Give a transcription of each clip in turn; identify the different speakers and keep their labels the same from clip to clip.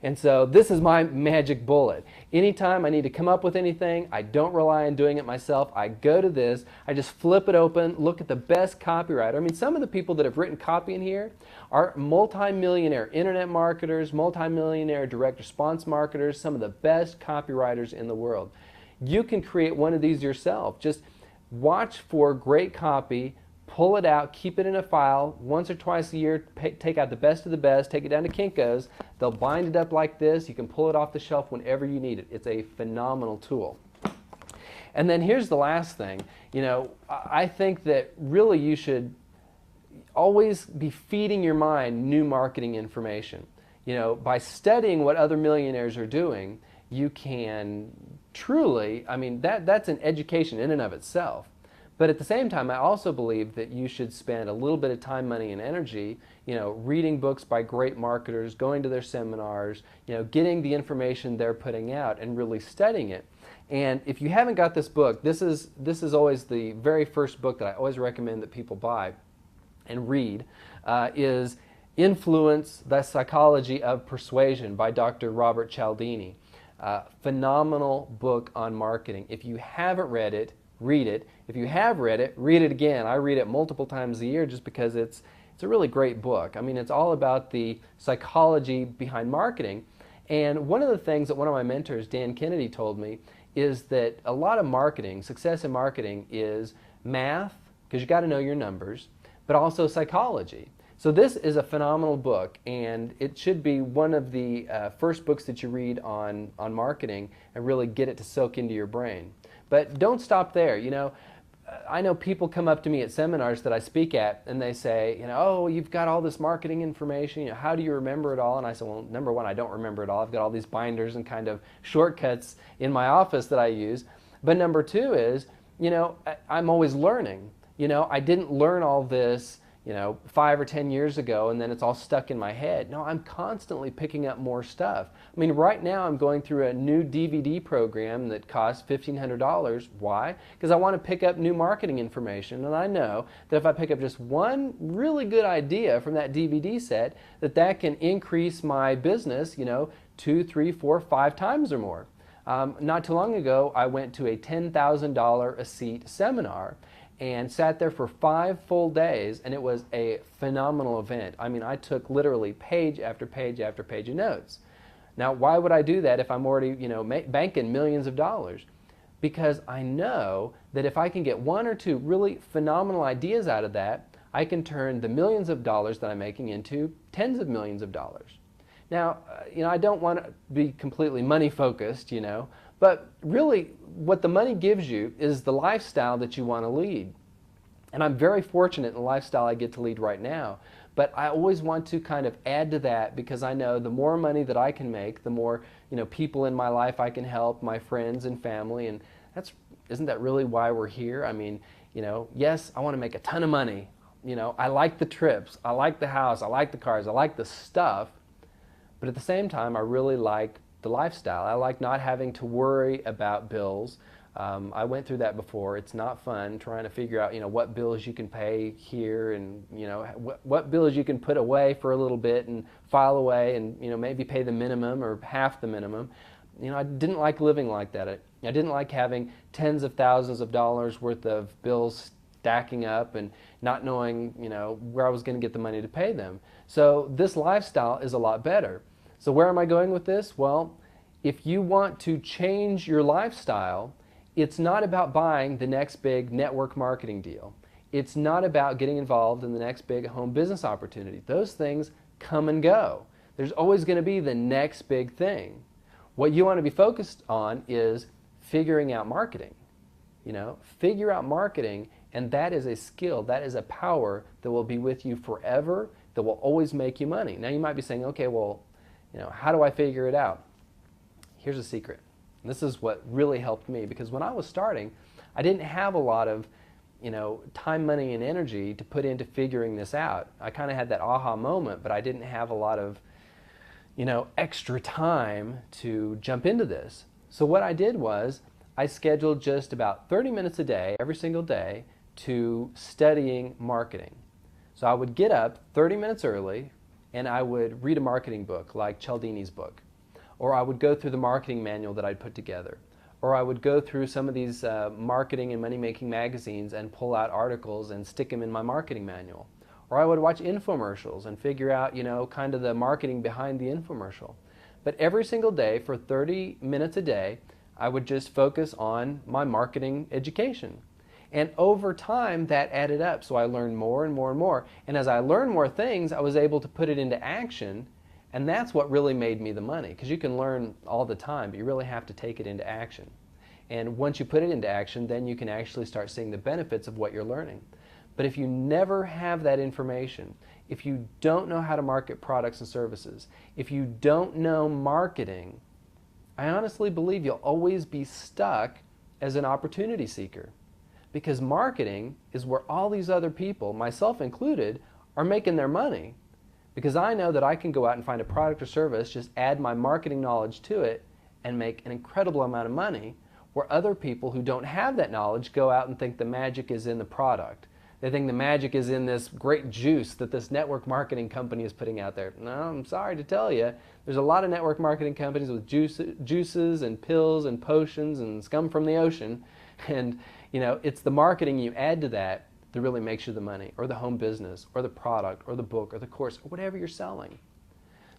Speaker 1: And so this is my magic bullet. Anytime I need to come up with anything, I don't rely on doing it myself. I go to this, I just flip it open, look at the best copywriter. I mean, some of the people that have written copy in here are multi-millionaire internet marketers, multi-millionaire direct response marketers, some of the best copywriters in the world. You can create one of these yourself. Just watch for great copy, pull it out, keep it in a file, once or twice a year, take out the best of the best, take it down to Kinko's. They'll bind it up like this. You can pull it off the shelf whenever you need it. It's a phenomenal tool. And then here's the last thing. You know, I think that really you should always be feeding your mind new marketing information. You know, by studying what other millionaires are doing, you can truly, I mean, that's an education in and of itself. But at the same time, I also believe that you should spend a little bit of time, money, and energy, you know, reading books by great marketers, going to their seminars, you know, getting the information they're putting out and really studying it. And if you haven't got this book, this is always the very first book that I always recommend that people buy and read, is Influence, the Psychology of Persuasion by Dr. Robert Cialdini. Phenomenal book on marketing. If you haven't read it, read it. If you have read it, read it again. I read it multiple times a year just because it's a really great book. I mean, it's all about the psychology behind marketing. And one of the things that one of my mentors, Dan Kennedy, told me is that a lot of marketing, success in marketing, is math, because you got to know your numbers, but also psychology. So this is a phenomenal book, and it should be one of the first books that you read on marketing and really get it to soak into your brain. But don't stop there. You know, I know people come up to me at seminars that I speak at and they say, you know, oh, you've got all this marketing information, you know, how do you remember it all? And I say, well, number one, I don't remember it all. I've got all these binders and kind of shortcuts in my office that I use. But number two is, you know, I'm always learning. You know, I didn't learn all this, you know, 5 or 10 years ago and then it's all stuck in my head. No, I'm constantly picking up more stuff. I mean, right now I'm going through a new DVD program that costs $1,500. Why? Because I want to pick up new marketing information, and I know that if I pick up just one really good idea from that DVD set, that can increase my business, you know, 2, 3, 4, 5 times or more. Not too long ago, I went to a $10,000 a seat seminar and sat there for 5 full days, and it was a phenomenal event. I mean, I took literally page after page after page of notes. Now, why would I do that if I'm already, you know, banking millions of dollars? Because I know that if I can get 1 or 2 really phenomenal ideas out of that, I can turn the millions of dollars that I'm making into tens of millions of dollars. Now, you know, I don't want to be completely money focused, you know, but really what the money gives you is the lifestyle that you want to lead. And I'm very fortunate in the lifestyle I get to lead right now, but I always want to kind of add to that because I know the more money that I can make, the more, you know, people in my life I can help, my friends and family, and isn't that really why we're here? I mean, you know, yes, I want to make a ton of money. You know, I like the trips, I like the house, I like the cars, I like the stuff, but at the same time, I really like the lifestyle. I like not having to worry about bills. I went through that before. It's not fun trying to figure out, you know, what bills you can pay here and, you know, what bills you can put away for a little bit and file away and, you know, maybe pay the minimum or half the minimum. You know, I didn't like living like that. I didn't like having tens of thousands of dollars worth of bills stacking up and not knowing, you know, where I was going to get the money to pay them. So this lifestyle is a lot better. So where am I going with this? Well, if you want to change your lifestyle, it's not about buying the next big network marketing deal. It's not about getting involved in the next big home business opportunity. Those things come and go. There's always going to be the next big thing. What you want to be focused on is figuring out marketing. You know, figure out marketing, and that is a skill, that is a power that will be with you forever, that will always make you money. Now you might be saying, okay, well, you know, how do I figure it out? Here's a secret. And this is what really helped me, because when I was starting, I didn't have a lot of, you know, time, money, and energy to put into figuring this out. I kind of had that aha moment, but I didn't have a lot of, you know, extra time to jump into this. So what I did was I scheduled just about 30 minutes a day, every single day, to studying marketing. So I would get up 30 minutes early and I would read a marketing book like Cialdini's book. Or I would go through the marketing manual that I'd put together. Or I would go through some of these marketing and money-making magazines and pull out articles and stick them in my marketing manual. Or I would watch infomercials and figure out, kind of the marketing behind the infomercial. But every single day for 30 minutes a day, I would just focus on my marketing education. And over time, that added up. So I learned more and more and more. And as I learned more things, I was able to put it into action. And that's what really made me the money. Because you can learn all the time, but you really have to take it into action. And once you put it into action, then you can actually start seeing the benefits of what you're learning. But if you never have that information, if you don't know how to market products and services, if you don't know marketing, I honestly believe you'll always be stuck as an opportunity seeker. Because marketing is where all these other people, myself included, are making their money. Because I know that I can go out and find a product or service, just add my marketing knowledge to it, and make an incredible amount of money, where other people who don't have that knowledge go out and think the magic is in the product. They think the magic is in this great juice that this network marketing company is putting out there. No, I'm sorry to tell you, there's a lot of network marketing companies with juices and pills and potions and scum from the ocean. And it's the marketing you add to that really makes you the money, or the home business, or the product, or the book, or the course, or whatever you're selling.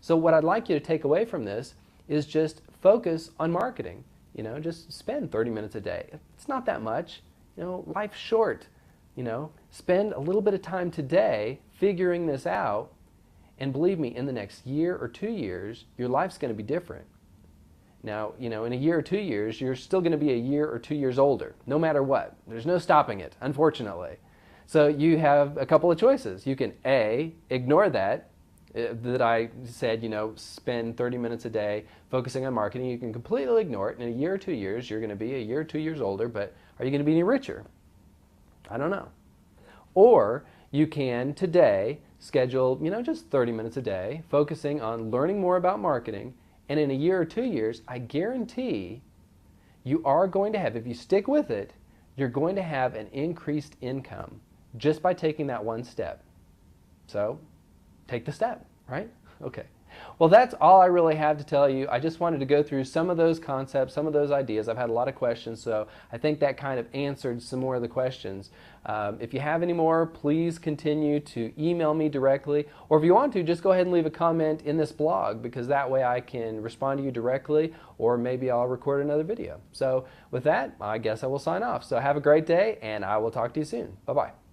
Speaker 1: So what I'd like you to take away from this is just focus on marketing. Just spend 30 minutes a day. It's not that much. Life's short. Spend a little bit of time today figuring this out, and believe me, in the next year or 2 years, your life's going to be different. Now, in a year or 2 years, you're still going to be a year or 2 years older, no matter what. There's no stopping it, unfortunately. So you have a couple of choices. You can A, ignore that I said, spend 30 minutes a day focusing on marketing. You can completely ignore it. In a year or 2 years, you're going to be a year or 2 years older, but are you going to be any richer? I don't know. Or you can today schedule, just 30 minutes a day, focusing on learning more about marketing. And in a year or 2 years, I guarantee you are going to have, if you stick with it, you're going to have an increased income just by taking that one step. So take the step, right? Okay. Well, that's all I really have to tell you. I just wanted to go through some of those concepts, some of those ideas. I've had a lot of questions, so I think that kind of answered some more of the questions. If you have any more, please continue to email me directly, or if you want to, just go ahead and leave a comment in this blog, because that way I can respond to you directly, or maybe I'll record another video. So with that, I guess I will sign off. So have a great day, and I will talk to you soon. Bye-bye.